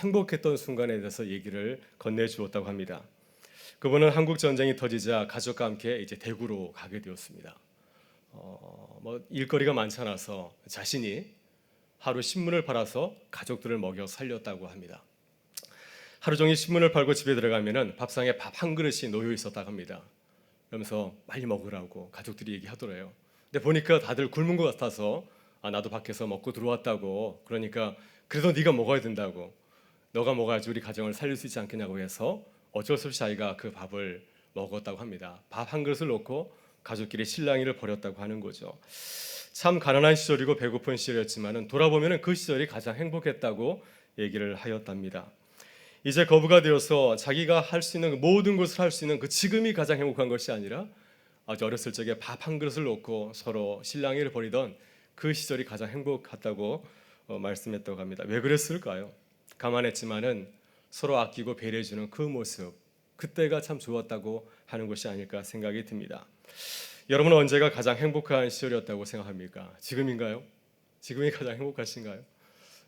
행복했던 순간에 대해서 얘기를 건네주었다고 합니다. 그분은 한국 전쟁이 터지자 가족과 함께 이제 대구로 가게 되었습니다. 일거리가 많지 않아서 자신이 하루 신문을 팔아서 가족들을 먹여 살렸다고 합니다. 하루 종일 신문을 팔고 집에 들어가면은 밥상에 밥 한 그릇이 놓여 있었다고 합니다. 그러면서 빨리 먹으라고 가족들이 얘기하더래요. 근데 보니까 다들 굶은 것 같아서 나도 밖에서 먹고 들어왔다고, 그러니까 그래도 네가 먹어야 된다고, 너가 먹어야지 우리 가정을 살릴 수 있지 않겠냐고 해서 어쩔 수 없이 자기가 그 밥을 먹었다고 합니다. 밥 한 그릇을 놓고 가족끼리 실랑이를 벌였다고 하는 거죠. 참 가난한 시절이고 배고픈 시절이었지만 돌아보면 그 시절이 가장 행복했다고 얘기를 하였답니다. 이제 거부가 되어서 자기가 할 수 있는 모든 것을 할 수 있는 그 지금이 가장 행복한 것이 아니라 아주 어렸을 적에 밥 한 그릇을 놓고 서로 실랑이를 벌이던 그 시절이 가장 행복했다고 말씀했다고 합니다. 왜 그랬을까요? 가만했지만은 서로 아끼고 배려해주는 그 모습, 그때가 참 좋았다고 하는 것이 아닐까 생각이 듭니다. 여러분은 언제가 가장 행복한 시절이었다고 생각합니까? 지금인가요? 지금이 가장 행복하신가요?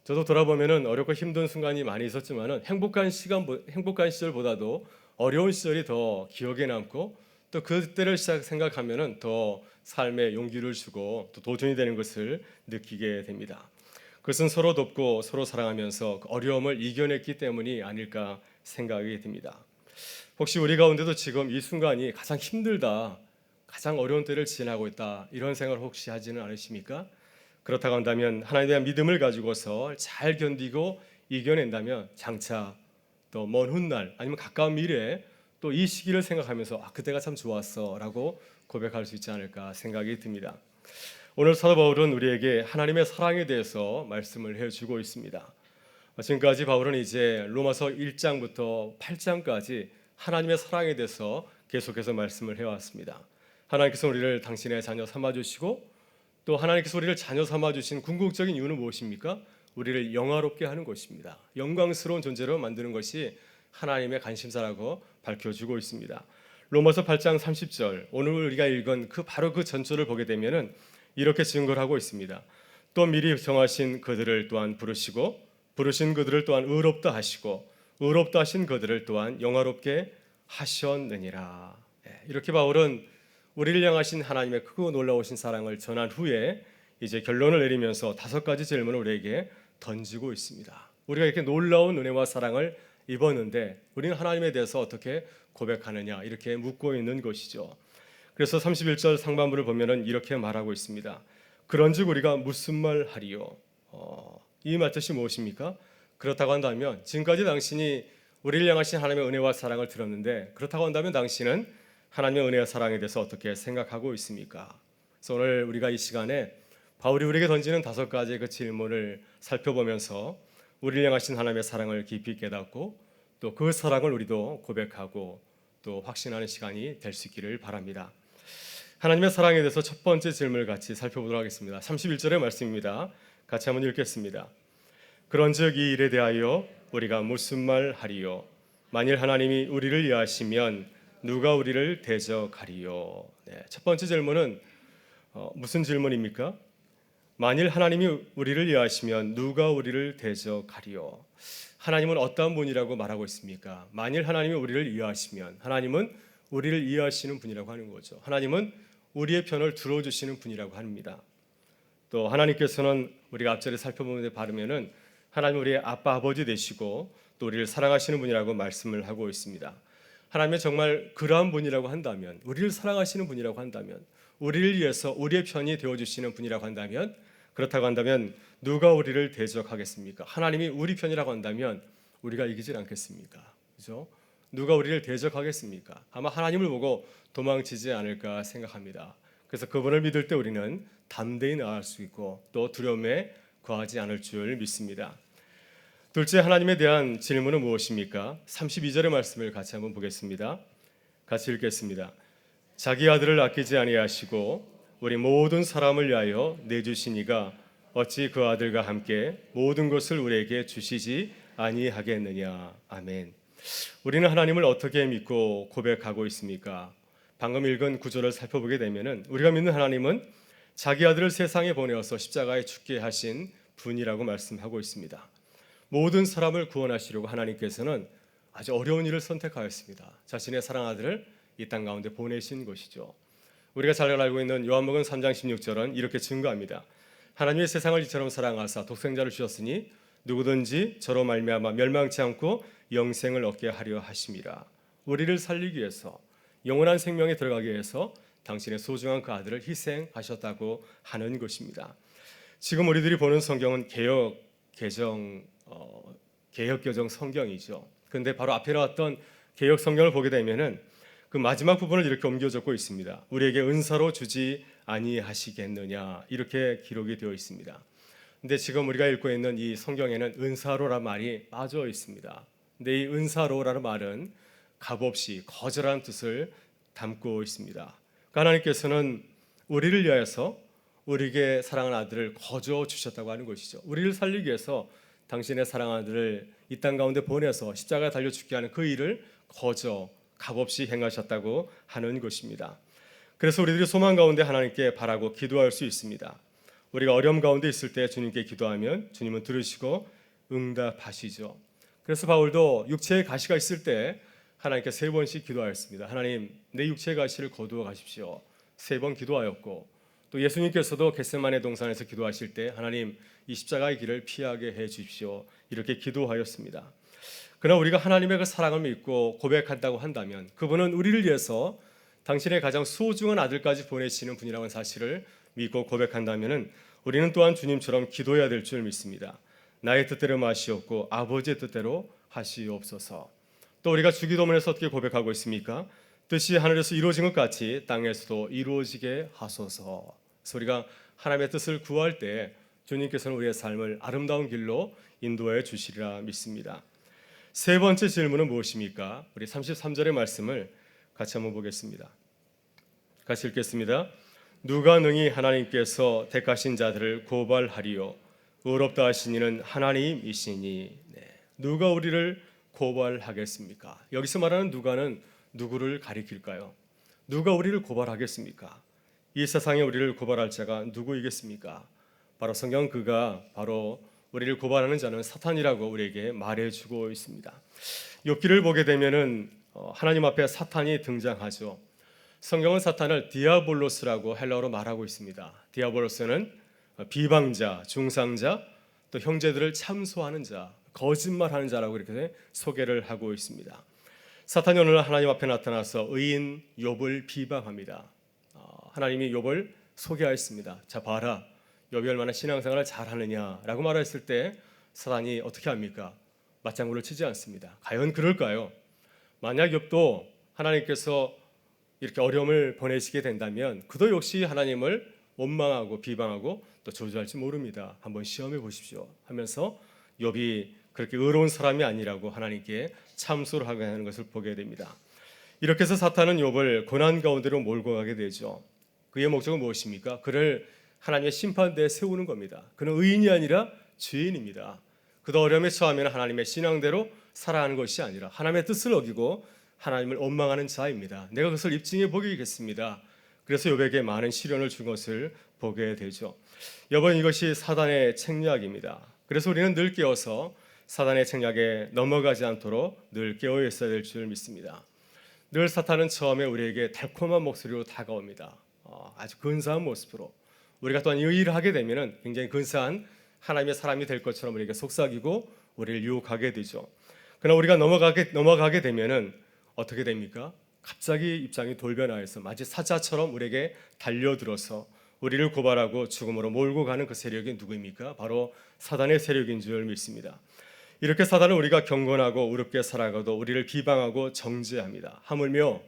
저도 돌아보면은 어렵고 힘든 순간이 많이 있었지만은 행복한 시절보다도 어려운 시절이 더 기억에 남고 또 그때를 생각하면은 더 삶에 용기를 주고 또 도전이 되는 것을 느끼게 됩니다. 그것은 서로 돕고 서로 사랑하면서 그 어려움을 이겨냈기 때문이 아닐까 생각이 듭니다. 혹시 우리 가운데도 지금 이 순간이 가장 힘들다, 가장 어려운 때를 지나고 있다, 이런 생각을 혹시 하지는 않으십니까? 그렇다고 한다면 하나님에 대한 믿음을 가지고서 잘 견디고 이겨낸다면 장차 또 먼 훗날 아니면 가까운 미래에 또 이 시기를 생각하면서 그때가 참 좋았어 라고 고백할 수 있지 않을까 생각이 듭니다. 오늘 사도 바울은 우리에게 하나님의 사랑에 대해서 말씀을 해주고 있습니다. 지금까지 바울은 이제 로마서 1장부터 8장까지 하나님의 사랑에 대해서 계속해서 말씀을 해왔습니다. 하나님께서 우리를 당신의 자녀 삼아주시고 또 하나님께서 우리를 자녀 삼아주신 궁극적인 이유는 무엇입니까? 우리를 영화롭게 하는 것입니다. 영광스러운 존재로 만드는 것이 하나님의 관심사라고 밝혀주고 있습니다. 로마서 8장 30절, 오늘 우리가 읽은 바로 그 전절을 보게 되면은 이렇게 증거를 하고 있습니다. 또 미리 정하신 그들을 또한 부르시고 부르신 그들을 또한 의롭다 하시고 의롭다 하신 그들을 또한 영화롭게 하셨느니라. 이렇게 바울은 우리를 향하신 하나님의 크고 놀라우신 사랑을 전한 후에 이제 결론을 내리면서 5가지 질문을 우리에게 던지고 있습니다. 우리가 이렇게 놀라운 은혜와 사랑을 입었는데 우리는 하나님에 대해서 어떻게 고백하느냐, 이렇게 묻고 있는 것이죠. 그래서 31절 상반부를 보면은 이렇게 말하고 있습니다. 그런즉 우리가 무슨 말 하리요? 이 말뜻이 무엇입니까? 그렇다고 한다면 지금까지 당신이 우리를 향하신 하나님의 은혜와 사랑을 들었는데 그렇다고 한다면 당신은 하나님의 은혜와 사랑에 대해서 어떻게 생각하고 있습니까? 그래서 오늘 우리가 이 시간에 바울이 우리에게 던지는 5가지의 그 질문을 살펴보면서 우리를 향하신 하나님의 사랑을 깊이 깨닫고 또 그 사랑을 우리도 고백하고 또 확신하는 시간이 될 수 있기를 바랍니다. 하나님의 사랑에 대해서 첫 번째 질문을 같이 살펴보도록 하겠습니다. 31절의 말씀입니다. 같이 한번 읽겠습니다. 그런즉 이 일에 대하여 우리가 무슨 말 하리요? 만일 하나님이 우리를 위하시면 누가 우리를 대적하리요? 첫 번째 질문은 무슨 질문입니까? 만일 하나님이 우리를 위하시면 누가 우리를 대적하리요? 하나님은 어떤 분이라고 말하고 있습니까? 만일 하나님이 우리를 위하시면, 하나님은 우리를 이해하시는 분이라고 하는 거죠. 하나님은 우리의 편을 들어주시는 분이라고 합니다. 또 하나님께서는 우리가 앞절에 살펴보는 데 바르면은 하나님 우리의 아빠 아버지 되시고 또 우리를 사랑하시는 분이라고 말씀을 하고 있습니다. 하나님이 정말 그러한 분이라고 한다면, 우리를 사랑하시는 분이라고 한다면, 우리를 위해서 우리의 편이 되어주시는 분이라고 한다면, 그렇다고 한다면 누가 우리를 대적하겠습니까? 하나님이 우리 편이라고 한다면 우리가 이기질 않겠습니까? 그죠? 누가 우리를 대적하겠습니까? 아마 하나님을 보고 도망치지 않을까 생각합니다. 그래서 그분을 믿을 때 우리는 담대히 나아갈 수 있고 또 두려움에 거하지 않을 줄 믿습니다. 둘째, 하나님에 대한 질문은 무엇입니까? 32절의 말씀을 같이 한번 보겠습니다. 같이 읽겠습니다. 자기 아들을 아끼지 아니하시고 우리 모든 사람을 위하여 내주시니가 어찌 그 아들과 함께 모든 것을 우리에게 주시지 아니하겠느냐. 아멘. 우리는 하나님을 어떻게 믿고 고백하고 있습니까? 방금 읽은 구절을 살펴보게 되면은 우리가 믿는 하나님은 자기 아들을 세상에 보내어서 십자가에 죽게 하신 분이라고 말씀하고 있습니다. 모든 사람을 구원하시려고 하나님께서는 아주 어려운 일을 선택하였습니다. 자신의 사랑 아들을 이 땅 가운데 보내신 것이죠. 우리가 잘 알고 있는 요한복음 3장 16절은 이렇게 증거합니다. 하나님의 세상을 이처럼 사랑하사 독생자를 주셨으니 누구든지 저로 말미암아 멸망치 않고 영생을 얻게 하려 하심이라. 우리를 살리기 위해서, 영원한 생명에 들어가기 위해서 당신의 소중한 그 아들을 희생하셨다고 하는 것입니다. 지금 우리들이 보는 성경은 개역개정 성경이죠. 그런데 바로 앞에 나왔던 개역 성경을 보게 되면은 그 마지막 부분을 이렇게 옮겨 적고 있습니다. 우리에게 은사로 주지 아니하시겠느냐, 이렇게 기록이 되어 있습니다. 근데 지금 우리가 읽고 있는 이 성경에는 은사로라는 말이 빠져 있습니다. 근데 이 은사로라는 말은 값없이 거절한 뜻을 담고 있습니다. 하나님께서는 우리를 위하여서 우리에게 사랑하는 아들을 거저 주셨다고 하는 것이죠. 우리를 살리기 위해서 당신의 사랑하는 아들을 이 땅 가운데 보내서 십자가에 달려 죽게 하는 그 일을 거저 값없이 행하셨다고 하는 것입니다. 그래서 우리들이 소망 가운데 하나님께 바라고 기도할 수 있습니다. 우리가 어려움 가운데 있을 때 주님께 기도하면 주님은 들으시고 응답하시죠. 그래서 바울도 육체의 가시가 있을 때 하나님께 3번씩 기도하였습니다. 하나님, 내 육체의 가시를 거두어 가십시오. 3번 기도하였고, 또 예수님께서도 겟세마네 동산에서 기도하실 때 하나님, 이 십자가의 길을 피하게 해 주십시오. 이렇게 기도하였습니다. 그러나 우리가 하나님의 그 사랑을 믿고 고백한다고 한다면 그분은 우리를 위해서 당신의 가장 소중한 아들까지 보내시는 분이라는 사실을 믿고 고백한다면 우리는 또한 주님처럼 기도해야 될 줄 믿습니다. 나의 뜻대로 마시옵고 아버지의 뜻대로 하시옵소서. 또 우리가 주기도문에서 어떻게 고백하고 있습니까? 뜻이 하늘에서 이루어진 것 같이 땅에서도 이루어지게 하소서. 그래서 우리가 하나님의 뜻을 구할 때 주님께서는 우리의 삶을 아름다운 길로 인도해 주시리라 믿습니다. 3번째 질문은 무엇입니까? 우리 33절의 말씀을 같이 한번 보겠습니다. 같이 읽겠습니다. 누가 능히 하나님께서 택하신 자들을 고발하리요? 의롭다 하신 이는 하나님이시니. 누가 우리를 고발하겠습니까? 여기서 말하는 누가는 누구를 가리킬까요? 누가 우리를 고발하겠습니까? 이 세상에 우리를 고발할 자가 누구이겠습니까? 바로 성경 그가 바로 우리를 고발하는 자는 사탄이라고 우리에게 말해주고 있습니다. 욥기를 보게 되면은 하나님 앞에 사탄이 등장하죠. 성경은 사탄을 디아볼로스라고 헬라어로 말하고 있습니다. 디아볼로스는 비방자, 중상자, 또 형제들을 참소하는 자, 거짓말하는 자라고 이렇게 소개를 하고 있습니다. 사탄이 오늘 하나님 앞에 나타나서 의인 욥을 비방합니다. 하나님이 욥을 소개하였습니다. 자 봐라, 욥이 얼마나 신앙생활을 잘하느냐라고 말했을 때 사탄이 어떻게 합니까? 맞장구를 치지 않습니다. 과연 그럴까요? 만약 욥도 하나님께서 이렇게 어려움을 보내시게 된다면 그도 역시 하나님을 원망하고 비방하고 또 저주할지 모릅니다. 한번 시험해 보십시오 하면서 욥이 그렇게 의로운 사람이 아니라고 하나님께 참소를 하게 하는 것을 보게 됩니다. 이렇게 해서 사탄은 욥을 고난 가운데로 몰고 가게 되죠. 그의 목적은 무엇입니까? 그를 하나님의 심판대에 세우는 겁니다. 그는 의인이 아니라 죄인입니다. 그도 어려움에 처하면 하나님의 신앙대로 살아가는 것이 아니라 하나님의 뜻을 어기고 하나님을 원망하는 자입니다. 내가 그것을 입증해 보겠습니다. 그래서 욥에게 많은 시련을 준 것을 보게 되죠. 여러분, 이것이 사단의 책략입니다. 그래서 우리는 늘 깨어서 사단의 책략에 넘어가지 않도록 늘 깨어 있어야 될 줄 믿습니다. 늘 사탄은 처음에 우리에게 달콤한 목소리로 다가옵니다. 아주 근사한 모습으로. 우리가 또한 이 일을 하게 되면 굉장히 근사한 하나님의 사람이 될 것처럼 우리에게 속삭이고 우리를 유혹하게 되죠. 그러나 우리가 넘어가게 되면은 어떻게 됩니까? 갑자기 입장이 돌변하여서 마치 사자처럼 우리에게 달려들어서 우리를 고발하고 죽음으로 몰고 가는 그 세력이 누구입니까? 바로 사단의 세력인 줄 믿습니다. 이렇게 사단은 우리가 경건하고 의롭게 살아가도 우리를 비방하고 정죄합니다. 하물며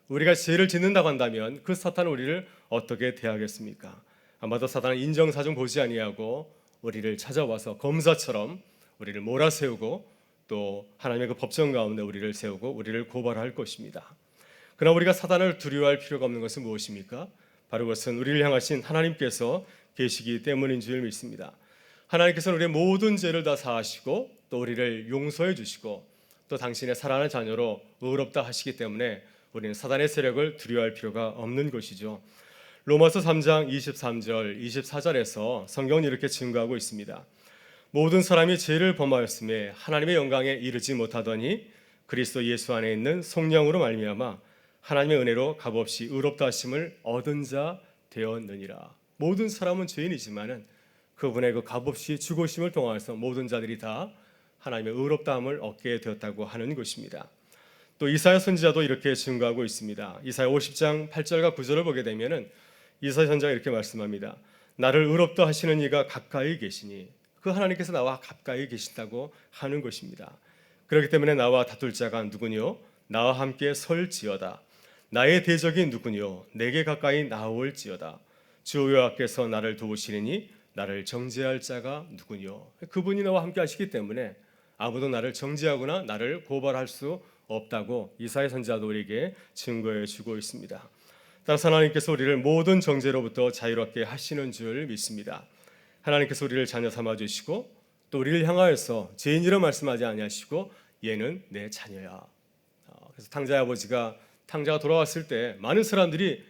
우리가 죄를 짓는다고 한다면 그 사탄은 우리를 어떻게 대하겠습니까? 아마도 사단은 인정사정 보지 아니하고 우리를 찾아와서 검사처럼 우리를 몰아세우고 또 하나님의 그 법정 가운데 우리를 세우고 우리를 고발할 것입니다. 그러나 우리가 사단을 두려워할 필요가 없는 것은 무엇입니까? 바로 그것은 우리를 향하신 하나님께서 계시기 때문인 줄 믿습니다. 하나님께서는 우리의 모든 죄를 다 사하시고 또 우리를 용서해 주시고 또 당신의 사랑하는 자녀로 의롭다 하시기 때문에 우리는 사단의 세력을 두려워할 필요가 없는 것이죠. 로마서 3장 23절 24절에서 성경은 이렇게 증거하고 있습니다. 모든 사람이 죄를 범하였음에 하나님의 영광에 이르지 못하더니 그리스도 예수 안에 있는 성령으로 말미암아 하나님의 은혜로 값없이 의롭다 하심을 얻은 자 되었느니라. 모든 사람은 죄인이지만은 그분의 그 값없이 죽으심을 통하여서 모든 자들이 다 하나님의 의롭다함을 얻게 되었다고 하는 것입니다. 또 이사야 선지자도 이렇게 증거하고 있습니다. 이사야 50장 8절과 9절을 보게 되면은 이사야 선지자가 이렇게 말씀합니다. 나를 의롭다 하시는 이가 가까이 계시니, 그 하나님께서 나와 가까이 계신다고 하는 것입니다. 그렇기 때문에 나와 다툴 자가 누구뇨? 나와 함께 설지어다. 나의 대적이 누구뇨? 내게 가까이 나올지어다. 주 여호와께서 나를 도우시리니 나를 정죄할 자가 누구뇨? 그분이 나와 함께 하시기 때문에 아무도 나를 정죄하거나 나를 고발할 수 없다고 이사야 선지자도 우리에게 증거해 주고 있습니다. 따라서 하나님께서 우리를 모든 정죄로부터 자유롭게 하시는 줄 믿습니다. 하나님께서 우리를 자녀 삼아 주시고 또 우리를 향하여서 죄인이라 말씀하지 아니하시고 얘는 내 자녀야. 그래서 탕자의 아버지가 탕자가 돌아왔을 때 많은 사람들이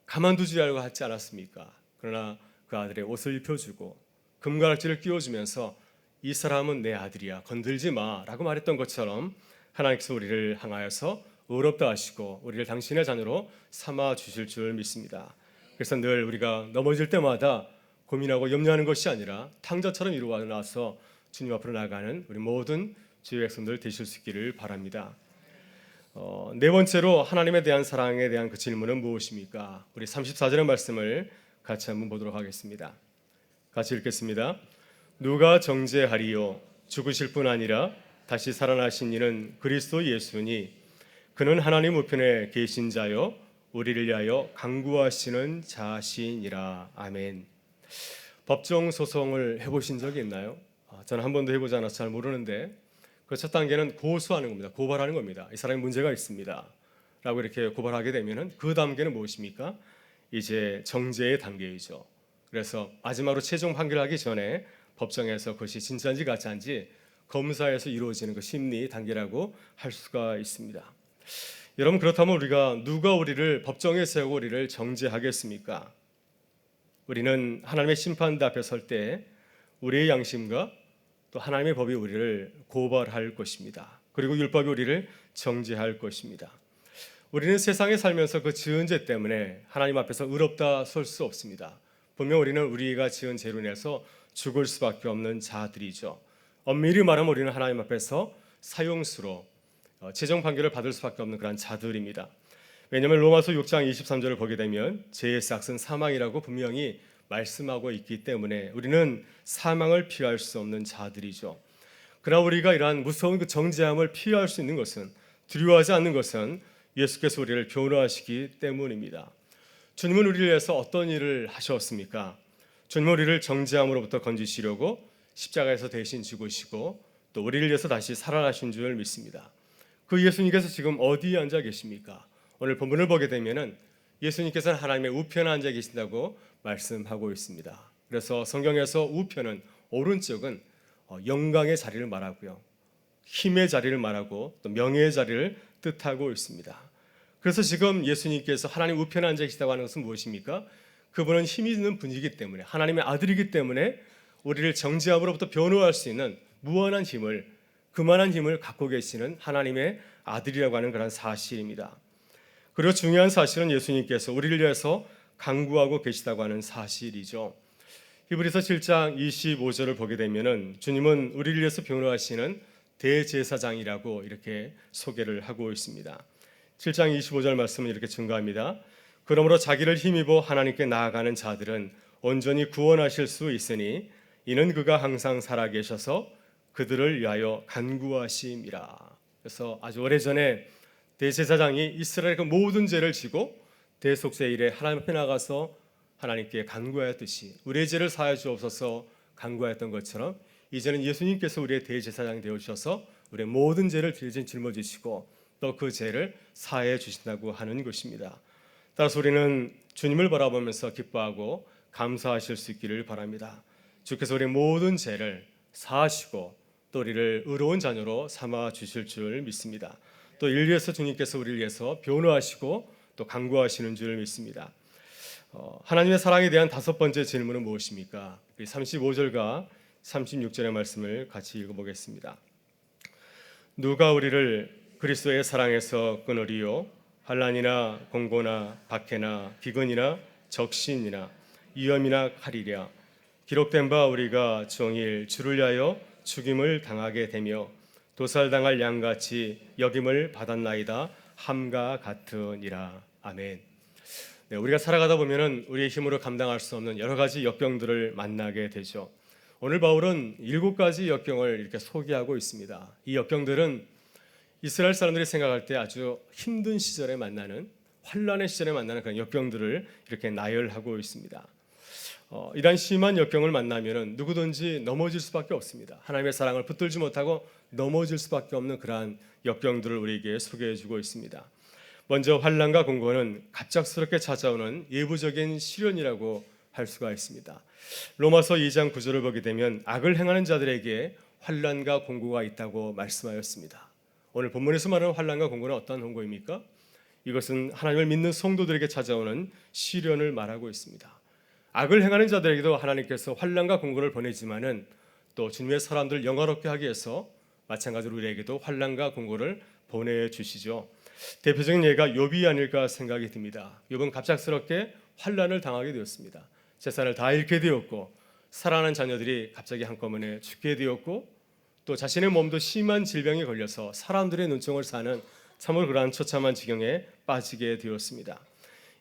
가만두지 않고 하지 않았습니까? 그러나 그 아들의 옷을 입혀주고 금가락지를 끼워주면서 이 사람은 내 아들이야, 건들지 마라고 말했던 것처럼 하나님께서 우리를 향하여서 의롭다 하시고 우리를 당신의 자녀로 삼아 주실 줄 믿습니다. 그래서 늘 우리가 넘어질 때마다 고민하고 염려하는 것이 아니라 탕자처럼 일어나서 주님 앞으로 나아가는 우리 모든 주의 백성들 되실 수 있기를 바랍니다. 네 번째로 하나님에 대한 사랑에 대한 그 질문은 무엇입니까? 우리 34절의 말씀을 같이 한번 보도록 하겠습니다. 같이 읽겠습니다. 누가 정죄하리요? 죽으실 뿐 아니라 다시 살아나신 이는 그리스도 예수니 그는 하나님 우편에 계신 자요 우리를 위하여 간구하시는 자시니라. 아멘. 법정 소송을 해보신 적이 있나요? 저는 한 번도 해보지 않아서 잘 모르는데 그 첫 단계는 고소하는 겁니다. 고발하는 겁니다. 이 사람이 문제가 있습니다 라고 이렇게 고발하게 되면은 그 단계는 무엇입니까? 이제 정죄의 단계이죠. 그래서 마지막으로 최종 판결하기 전에 법정에서 그것이 진짜인지 가짜인지 검사에서 이루어지는 그 심리 단계라고 할 수가 있습니다. 여러분, 그렇다면 누가 우리를 법정에 세우고 우리를 정죄하겠습니까? 우리는 하나님의 심판대 앞에 설 때 우리의 양심과 또 하나님의 법이 우리를 고발할 것입니다. 그리고 율법이 우리를 정죄할 것입니다. 우리는 세상에 살면서 그 지은 죄 때문에 하나님 앞에서 의롭다 설 수 없습니다. 분명 우리는 우리가 지은 죄로 인해서 죽을 수밖에 없는 자들이죠. 엄밀히 말하면 우리는 하나님 앞에서 사형수로 최종 판결을 받을 수밖에 없는 그런 자들입니다. 왜냐하면 로마서 6장 23절을 보게 되면 죄의 삭은 사망이라고 분명히 말씀하고 있기 때문에 우리는 사망을 피할 수 없는 자들이죠. 그러나 우리가 이러한 무서운 그 정죄함을 피할 수 있는 것은, 두려워하지 않는 것은 예수께서 우리를 변호하시기 때문입니다. 주님은 우리를 위해서 어떤 일을 하셨습니까? 주님은 우리를 정죄함으로부터 건지시려고 십자가에서 대신 죽으시고 또 우리를 위해서 다시 살아나신 줄 믿습니다. 그 예수님께서 지금 어디에 앉아 계십니까? 오늘 본문을 보게 되면은 예수님께서는 하나님의 우편에 앉아 계신다고 말씀하고 있습니다. 그래서 성경에서 우편은, 오른쪽은 영광의 자리를 말하고요, 힘의 자리를 말하고 또 명예의 자리를 뜻하고 있습니다. 그래서 지금 예수님께서 하나님 우편에 앉아 계시다고 하는 것은 무엇입니까? 그분은 힘이 있는 분이기 때문에, 하나님의 아들이기 때문에 우리를 정죄함으로부터 변호할 수 있는 무한한 힘을, 그만한 힘을 갖고 계시는 하나님의 아들이라고 하는 그런 사실입니다. 그리고 중요한 사실은 예수님께서 우리를 위해서 간구하고 계시다고 하는 사실이죠. 히브리서 7장 25절을 보게 되면은 주님은 우리를 위해서 변호하시는 대제사장이라고 이렇게 소개를 하고 있습니다. 7장 25절 말씀은 이렇게 증거합니다. 그러므로 자기를 힘입어 하나님께 나아가는 자들은 온전히 구원하실 수 있으니 이는 그가 항상 살아계셔서 그들을 위하여 간구하심이라. 그래서 아주 오래전에 대제사장이 이스라엘의 그 모든 죄를 지고 대속죄 일에 하나님 앞에 나가서 하나님께 간구하였듯이 우리의 죄를 사하여 주옵소서 간구하였던 것처럼 이제는 예수님께서 우리의 대제사장이 되어주셔서 우리의 모든 죄를 짊어지시고 또 그 죄를 사해 주신다고 하는 것입니다. 따라서 우리는 주님을 바라보면서 기뻐하고 감사하실 수 있기를 바랍니다. 주께서 우리의 모든 죄를 사하시고 또 우리를 의로운 자녀로 삼아 주실 줄 믿습니다. 또 인류에서 주님께서 우리를 위해서 변호하시고 또 간구하시는 줄 믿습니다. 하나님의 사랑에 대한 다섯 번째 질문은 무엇입니까? 35절과 36절의 말씀을 같이 읽어보겠습니다. 누가 우리를 그리스도의 사랑에서 끊으리요? 환난이나 공고나 박해나 기근이나 적신이나 위험이나 칼이랴. 기록된 바 우리가 종일 주를 위하여 죽임을 당하게 되며 도살당할 양같이 여김을 받았나이다. 함과 같으니라. 아멘. 네, 우리가 살아가다 보면은 우리의 힘으로 감당할 수 없는 여러 가지 역경들을 만나게 되죠. 오늘 바울은 7가지 역경을 이렇게 소개하고 있습니다. 이 역경들은 이스라엘 사람들이 생각할 때 아주 힘든 시절에 만나는, 환난의 시절에 만나는 그런 역경들을 이렇게 나열하고 있습니다. 이러한 심한 역경을 만나면은 누구든지 넘어질 수밖에 없습니다. 하나님의 사랑을 붙들지 못하고 넘어질 수밖에 없는 그러한 역경들을 우리에게 소개해주고 있습니다. 먼저 환난과 공고는 갑작스럽게 찾아오는 예부적인 시련이라고 할 수가 있습니다. 로마서 2장 9절을 보게 되면 악을 행하는 자들에게 환난과 공고가 있다고 말씀하였습니다. 오늘 본문에서 말하는 환난과 공고는 어떤 공고입니까? 이것은 하나님을 믿는 성도들에게 찾아오는 시련을 말하고 있습니다. 악을 행하는 자들에게도 하나님께서 환난과 공고를 보내지만은 또 주님의 사람들 영화롭게 하기 위해서 마찬가지로 우리에게도 환난과 공고를 보내주시죠. 대표적인 예가 욥이 아닐까 생각이 듭니다. 욥은 갑작스럽게 환난을 당하게 되었습니다. 재산을 다 잃게 되었고 사랑하는 자녀들이 갑자기 한꺼번에 죽게 되었고 또 자신의 몸도 심한 질병에 걸려서 사람들의 눈총을 사는 참으로 그러한 처참한 지경에 빠지게 되었습니다.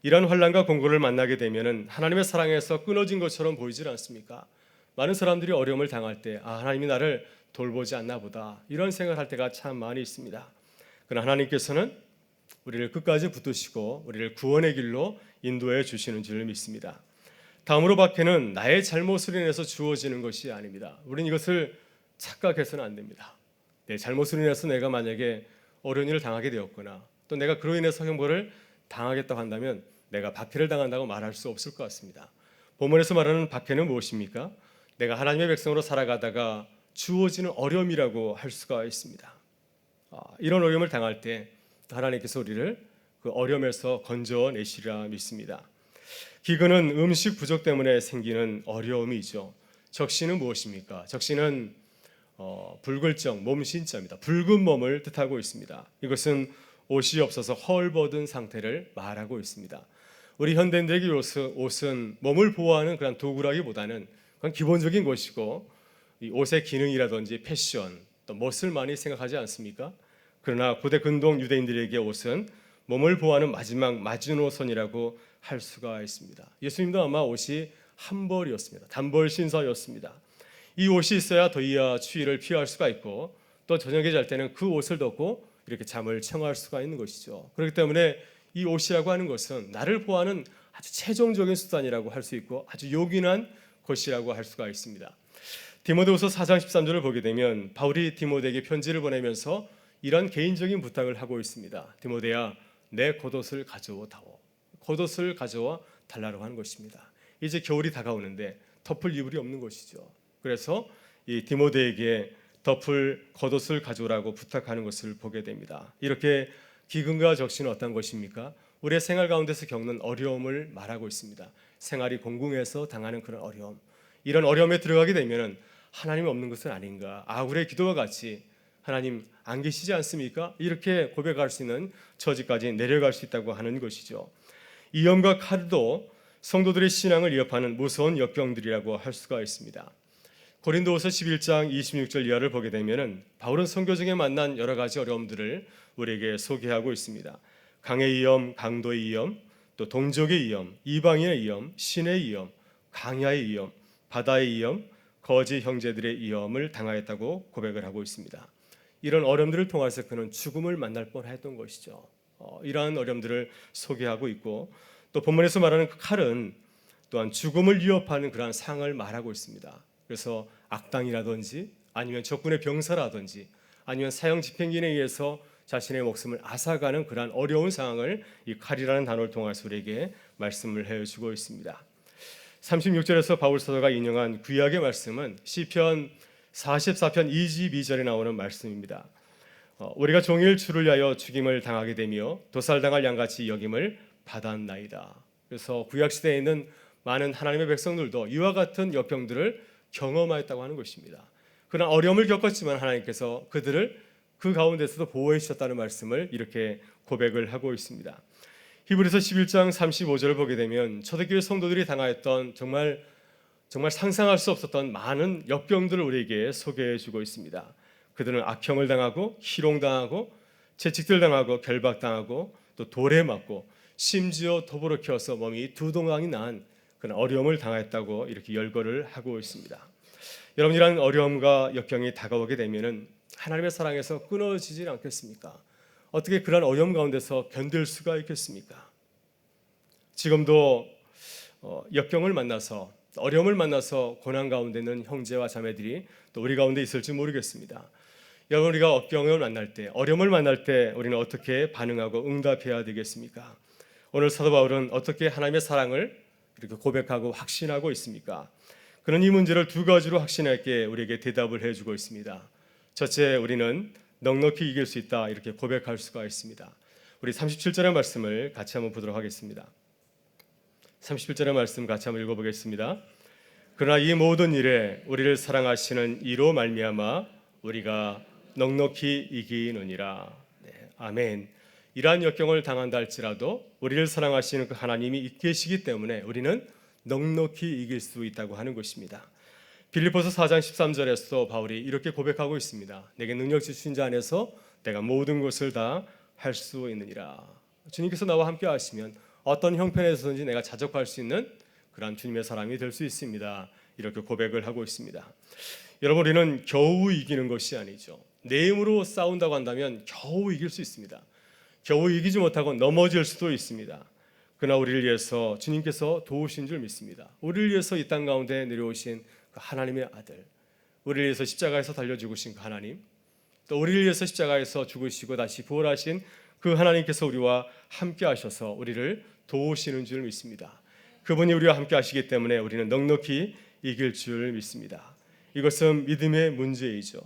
이런 환난과 공고를 만나게 되면은 하나님의 사랑에서 끊어진 것처럼 보이질 않습니까? 많은 사람들이 어려움을 당할 때 하나님이 나를 돌보지 않나 보다 이런 생각을 할 때가 참 많이 있습니다. 그러나 하나님께서는 우리를 끝까지 붙드시고 우리를 구원의 길로 인도해 주시는 줄 믿습니다. 다음으로 박해는 나의 잘못으로 인해서 주어지는 것이 아닙니다. 우리는 이것을 착각해서는 안 됩니다. 내 잘못으로 인해서 내가 만약에 어려운 일을 당하게 되었거나 또 내가 그로 인해서 형벌을 당하겠다고 한다면 내가 박해를 당한다고 말할 수 없을 것 같습니다. 본문에서 말하는 박해는 무엇입니까? 내가 하나님의 백성으로 살아가다가 주어지는 어려움이라고 할 수가 있습니다. 이런 어려움을 당할 때 하나님께서 우리를 그 어려움에서 건져내시리라 믿습니다. 기근은 음식 부족 때문에 생기는 어려움이죠. 적신은 무엇입니까? 적신은 붉을정, 몸신자입니다. 붉은 몸을 뜻하고 있습니다. 이것은 옷이 없어서 헐벗은 상태를 말하고 있습니다. 우리 현대인들에게 옷은 몸을 보호하는 그런 도구라기보다는 그건 기본적인 것이고 이 옷의 기능이라든지 패션, 또 멋을 많이 생각하지 않습니까? 그러나 고대 근동 유대인들에게 옷은 몸을 보호하는 마지막 마지노선이라고 할 수가 있습니다. 예수님도 아마 옷이 한 벌이었습니다. 단벌 신사였습니다. 이 옷이 있어야 더위와 추위를 피할 수가 있고 또 저녁에 잘 때는 그 옷을 덮고 이렇게 잠을 청할 수가 있는 것이죠. 그렇기 때문에 이 옷이라고 하는 것은 나를 보호하는 아주 최종적인 수단이라고 할 수 있고 아주 요긴한 것이라고 할 수가 있습니다. 디모데후서 4장 13절을 보게 되면 바울이 디모데에게 편지를 보내면서 이런 개인적인 부탁을 하고 있습니다. 디모데야, 내 겉옷을 가져다오. 겉옷을 가져와 달라고 하는 것입니다. 이제 겨울이 다가오는데 덮을 이불이 없는 것이죠. 그래서 이 디모데에게 덮을 겉옷을 가져오라고 부탁하는 것을 보게 됩니다. 이렇게 기근과 적신은 어떤 것입니까? 우리의 생활 가운데서 겪는 어려움을 말하고 있습니다. 생활이 공공해서 당하는 그런 어려움. 이런 어려움에 들어가게 되면 하나님이 없는 것은 아닌가? 아굴의 기도와 같이 하나님 안 계시지 않습니까? 이렇게 고백할 수 있는 처지까지 내려갈 수 있다고 하는 것이죠. 위험과 칼도 성도들의 신앙을 위협하는 무서운 역경들이라고 할 수가 있습니다. 고린도후서 11장 26절 이하를 보게 되면은 바울은 선교 중에 만난 여러 가지 어려움들을 우리에게 소개하고 있습니다. 강의 위험, 강도의 위험, 또 동족의 위험, 이방인의 위험, 신의 위험, 강야의 위험, 바다의 위험, 거짓 형제들의 위험을 당하였다고 고백을 하고 있습니다. 이런 어려움들을 통해서 그는 죽음을 만날 뻔했던 것이죠. 이러한 어려움들을 소개하고 있고 또 본문에서 말하는 그 칼은 또한 죽음을 위협하는 그러한 상을 말하고 있습니다. 그래서 악당이라든지 아니면 적군의 병사라든지 아니면 사형 집행진에 의해서 자신의 목숨을 앗아가는 그러한 어려운 상황을 이 칼이라는 단어를 통해서 우리에게 말씀을 해주고 있습니다. 36절에서 바울 사도가 인용한 구약의 말씀은 시편 44편 22절에 나오는 말씀입니다. 우리가 종일 주를 위하여 죽임을 당하게 되며 도살당할 양같이 여김을 받았나이다. 그래서 구약 시대에 있는 많은 하나님의 백성들도 이와 같은 역경들을 경험하였다고 하는 것입니다. 그러나 어려움을 겪었지만 하나님께서 그들을 그 가운데서도 보호해 주셨다는 말씀을 이렇게 고백을 하고 있습니다. 히브리서 11장 35절을 보게 되면 초대교회 성도들이 당하였던 정말 상상할 수 없었던 많은 역경들을 우리에게 소개해 주고 있습니다. 그들은 악형을 당하고 희롱당하고 채찍질 당하고 결박당하고 또 돌에 맞고 심지어 톱으로 키워서 몸이 두 동강이 난 그런 어려움을 당했다고 이렇게 열거를 하고 있습니다. 여러분, 이런 어려움과 역경이 다가오게 되면은 하나님의 사랑에서 끊어지질 않겠습니까? 어떻게 그런 어려움 가운데서 견딜 수가 있겠습니까? 지금도 역경을 만나서 어려움을 만나서 고난 가운데 있는 형제와 자매들이 또 우리 가운데 있을지 모르겠습니다. 여러분, 우리가 역경을 만날 때, 어려움을 만날 때 우리는 어떻게 반응하고 응답해야 되겠습니까? 오늘 사도 바울은 어떻게 하나님의 사랑을 이렇게 고백하고 확신하고 있습니까? 그는 이 문제를 두 가지로 확신하게 우리에게 대답을 해주고 있습니다. 첫째, 우리는 넉넉히 이길 수 있다, 이렇게 고백할 수가 있습니다. 우리 37절의 말씀을 같이 한번 보도록 하겠습니다. 37절의 말씀 같이 한번 읽어보겠습니다. 그러나 이 모든 일에 우리를 사랑하시는 이로 말미암아 우리가 넉넉히 이기느니라. 네, 아멘. 이러한 역경을 당한다 할지라도 우리를 사랑하시는 그 하나님이 계시기 때문에 우리는 넉넉히 이길 수 있다고 하는 것입니다. 빌립보서 4장 13절에서도 바울이 이렇게 고백하고 있습니다. 내게 능력 주신 자 안에서 내가 모든 것을 다 할 수 있느니라. 주님께서 나와 함께 하시면 어떤 형편에서든지 내가 자족할 수 있는 그런 주님의 사람이 될 수 있습니다. 이렇게 고백을 하고 있습니다. 여러분, 우리는 겨우 이기는 것이 아니죠. 내 힘으로 싸운다고 한다면 겨우 이길 수 있습니다. 겨우 이기지 못하고 넘어질 수도 있습니다. 그러나 우리를 위해서 주님께서 도우신 줄 믿습니다. 우리를 위해서 이 땅 가운데 내려오신 그 하나님의 아들, 우리를 위해서 십자가에서 달려 죽으신 그 하나님, 또 우리를 위해서 십자가에서 죽으시고 다시 부활하신 그 하나님께서 우리와 함께 하셔서 우리를 도우시는 줄 믿습니다. 그분이 우리와 함께 하시기 때문에 우리는 넉넉히 이길 줄 믿습니다. 이것은 믿음의 문제이죠.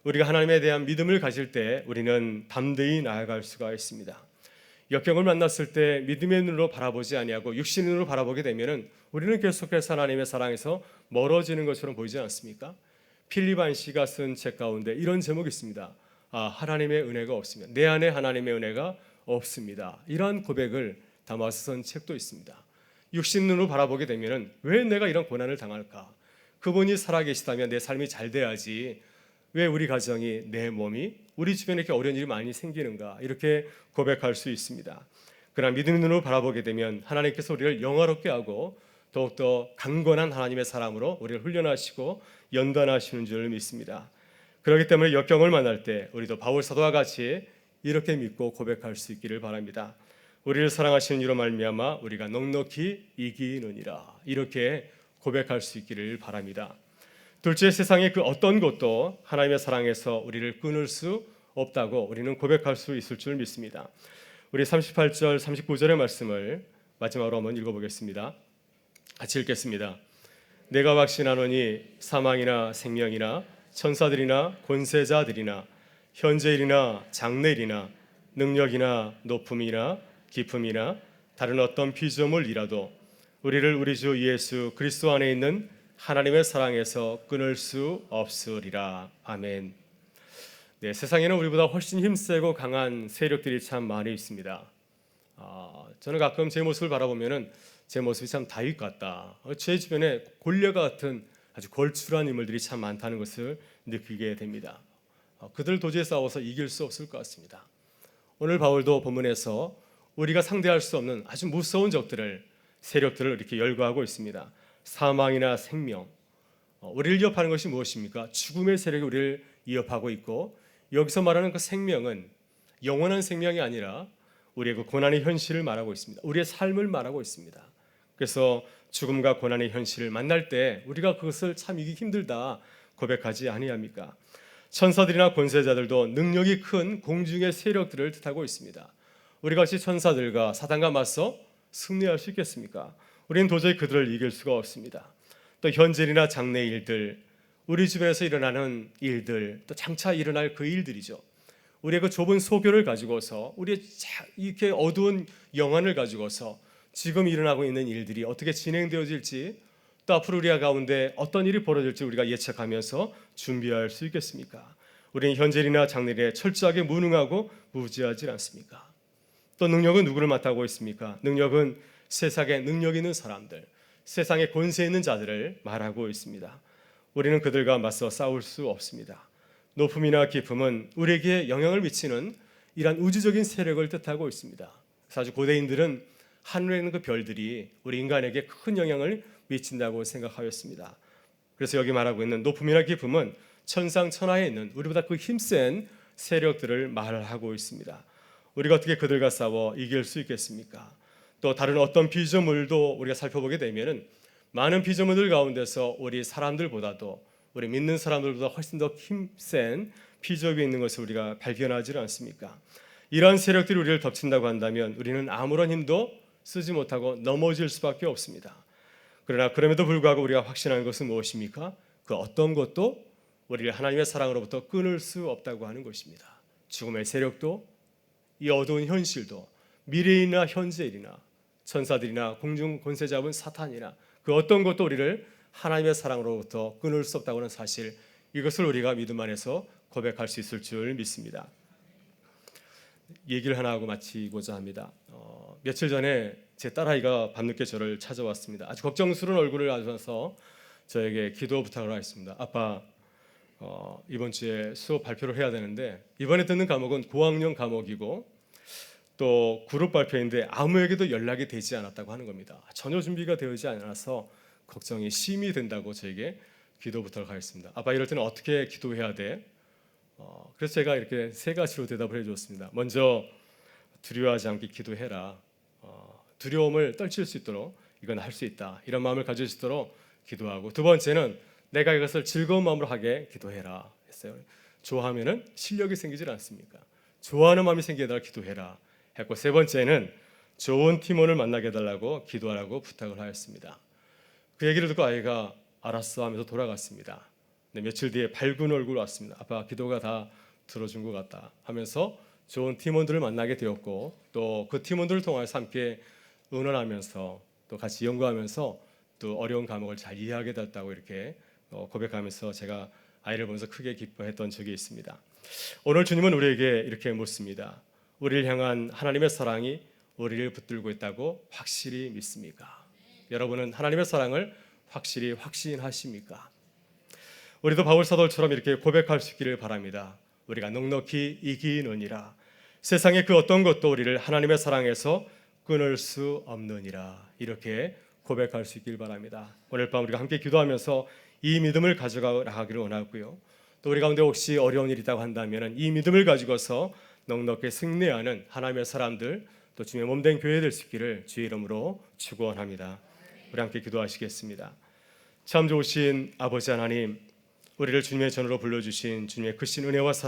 우리가 하나님에 대한 믿음을 가질 때 우리는 담대히 나아갈 수가 있습니다. 역경을 만났을 때 믿음의 눈으로 바라보지 아니하고 육신의 눈으로 바라보게 되면은 우리는 계속해서 하나님의 사랑에서 멀어지는 것처럼 보이지 않습니까? 필립 안시가 쓴 책 가운데 이런 제목이 있습니다. 하나님의 은혜가 없으면 내 안에 하나님의 은혜가 없습니다. 이러한 고백을 담아서 쓴 책도 있습니다. 육신 눈으로 바라보게 되면은 왜 내가 이런 고난을 당할까? 그분이 살아계시다면 내 삶이 잘 돼야지. 왜 우리 가정이, 내 몸이, 우리 주변에 이렇게 어려운 일이 많이 생기는가? 이렇게 고백할 수 있습니다. 그러나 믿음의 눈으로 바라보게 되면 하나님께서 우리를 영화롭게 하고 더욱더 강건한 하나님의 사람으로 우리를 훈련하시고 연단하시는 줄 믿습니다. 그렇기 때문에 역경을 만날 때 우리도 바울 사도와 같이 이렇게 믿고 고백할 수 있기를 바랍니다. 우리를 사랑하시는 이로 말미암아 우리가 넉넉히 이기느니라. 이렇게 고백할 수 있기를 바랍니다. 둘째, 세상의 그 어떤 것도 하나님의 사랑에서 우리를 끊을 수 없다고 우리는 고백할 수 있을 줄 믿습니다. 우리 38절, 39절의 말씀을 마지막으로 한번 읽어보겠습니다. 같이 읽겠습니다. 내가 확신하노니 사망이나 생명이나 천사들이나 권세자들이나 현재일이나 장래일이나 능력이나 높음이나 깊음이나 다른 어떤 피조물이라도 우리를 우리 주 예수 그리스도 안에 있는 하나님의 사랑에서 끊을 수 없으리라. 아멘. 네, 세상에는 우리보다 훨씬 힘세고 강한 세력들이 참 많이 있습니다. 저는 가끔 제 모습을 바라보면은 제 모습이 참 다윗 같다. 제 주변에 골리앗 같은 아주 걸출한 인물들이 참 많다는 것을 느끼게 됩니다. 그들 도저히 싸워서 이길 수 없을 것 같습니다. 오늘 바울도 본문에서 우리가 상대할 수 없는 아주 무서운 적들을, 세력들을 이렇게 열거하고 있습니다. 사망이나 생명, 우리를 위협하는 것이 무엇입니까? 죽음의 세력이 우리를 위협하고 있고, 여기서 말하는 그 생명은 영원한 생명이 아니라 우리의 그 고난의 현실을 말하고 있습니다. 우리의 삶을 말하고 있습니다. 그래서 죽음과 고난의 현실을 만날 때 우리가 그것을 참 이기기 힘들다 고백하지 아니합니까? 천사들이나 권세자들도 능력이 큰 공중의 세력들을 뜻하고 있습니다. 우리가 같이 천사들과 사단과 맞서 승리할 수 있겠습니까? 우리는 도저히 그들을 이길 수가 없습니다. 또 현재일이나 장래의 일들, 우리 주변에서 일어나는 일들, 또 장차 일어날 그 일들이죠. 우리의 그 좁은 소교를 가지고서, 우리의 이렇게 어두운 영안을 가지고서 지금 일어나고 있는 일들이 어떻게 진행되어질지 또 앞으로 우리 가운데 어떤 일이 벌어질지 우리가 예측하면서 준비할 수 있겠습니까? 우리는 현재일이나 장래일에 철저하게 무능하고 무지하지 않습니까? 또 능력은 누구를 맡아고 있습니까? 능력은 세상에 능력 있는 사람들, 세상에 권세 있는 자들을 말하고 있습니다. 우리는 그들과 맞서 싸울 수 없습니다. 높음이나 깊음은 우리에게 영향을 미치는 이러한 우주적인 세력을 뜻하고 있습니다. 아주 고대인들은 하늘에 있는 그 별들이 우리 인간에게 큰 영향을 미친다고 생각하였습니다. 그래서 여기 말하고 있는 높음이나 깊음은 천상천하에 있는 우리보다 그 힘센 세력들을 말하고 있습니다. 우리가 어떻게 그들과 싸워 이길 수 있겠습니까? 또 다른 어떤 피조물도 우리가 살펴보게 되면은 많은 피조물들 가운데서 우리 사람들보다도 우리 믿는 사람들보다 훨씬 더 힘센 피조물이 있는 것을 우리가 발견하지 않습니까? 이러한 세력들이 우리를 덮친다고 한다면 우리는 아무런 힘도 쓰지 못하고 넘어질 수밖에 없습니다. 그러나 그럼에도 불구하고 우리가 확신하는 것은 무엇입니까? 그 어떤 것도 우리를 하나님의 사랑으로부터 끊을 수 없다고 하는 것입니다. 죽음의 세력도 이 어두운 현실도 미래이나 현재일이나 천사들이나 공중 권세 잡은 사탄이나 그 어떤 것도 우리를 하나님의 사랑으로부터 끊을 수 없다고 하는 사실, 이것을 우리가 믿음 안에서 고백할 수 있을 줄 믿습니다. 얘기를 하나 하고 마치고자 합니다. 며칠 전에 제 딸아이가 밤늦게 저를 찾아왔습니다. 아주 걱정스러운 얼굴을 하셔서 저에게 기도 부탁을 하셨습니다. 아빠, 이번 주에 수업 발표를 해야 되는데 이번에 듣는 과목은 고학년 과목이고 또 그룹 발표인데 아무에게도 연락이 되지 않았다고 하는 겁니다. 전혀 준비가 되지 않아서 걱정이 심히 된다고 저에게 기도 부탁을 하셨습니다. 아빠, 이럴 때는 어떻게 기도해야 돼? 그래서 제가 이렇게 세 가지로 대답을 해주었습니다. 먼저 두려워하지 않게 기도해라. 두려움을 떨칠 수 있도록 이건 할 수 있다, 이런 마음을 가질 수 있도록 기도하고, 두 번째는 내가 이것을 즐거운 마음으로 하게 기도해라 했어요. 좋아하면은 실력이 생기질 않습니까? 좋아하는 마음이 생기게 해달라 기도해라 했고, 세 번째는 좋은 팀원을 만나게 해달라고 기도하라고 부탁을 하였습니다. 그 얘기를 듣고 아이가 알았어 하면서 돌아갔습니다. 며칠 뒤에 밝은 얼굴 왔습니다. 아빠, 기도가 다 들어준 것 같다 하면서 좋은 팀원들을 만나게 되었고, 또 그 팀원들을 통해서 함께 의논하면서 또 같이 연구하면서 또 어려운 과목을 잘 이해하게 됐다고 이렇게 고백하면서 제가 아이를 보면서 크게 기뻐했던 적이 있습니다. 오늘 주님은 우리에게 이렇게 묻습니다. 우리를 향한 하나님의 사랑이 우리를 붙들고 있다고 확실히 믿습니까? 여러분은 하나님의 사랑을 확실히 확신하십니까? 우리도 바울 사도처럼 이렇게 고백할 수 있기를 바랍니다. 우리가 넉넉히 이기느니라. 세상의 그 어떤 것도 우리를 하나님의 사랑에서 끊을 수 없느니라. 이렇게 고백할 수 있길 바랍니다. 오늘 밤 우리가 함께 기도하면서 이 믿음을 가져가 나가기를 원하고요. 또 우리 가운데 혹시 어려운 일이 있다고 한다면 이 믿음을 가지고서 넉넉히 승리하는 하나님의 사람들, 또 주님의 몸된 교회 될 수 있기를 주의 이름으로 축원합니다. 우리 함께 기도하시겠습니다. 참 좋으신 아버지 하나님, 우리를 주님의 전으로 불러주신 주님의 크신 은혜와 사랑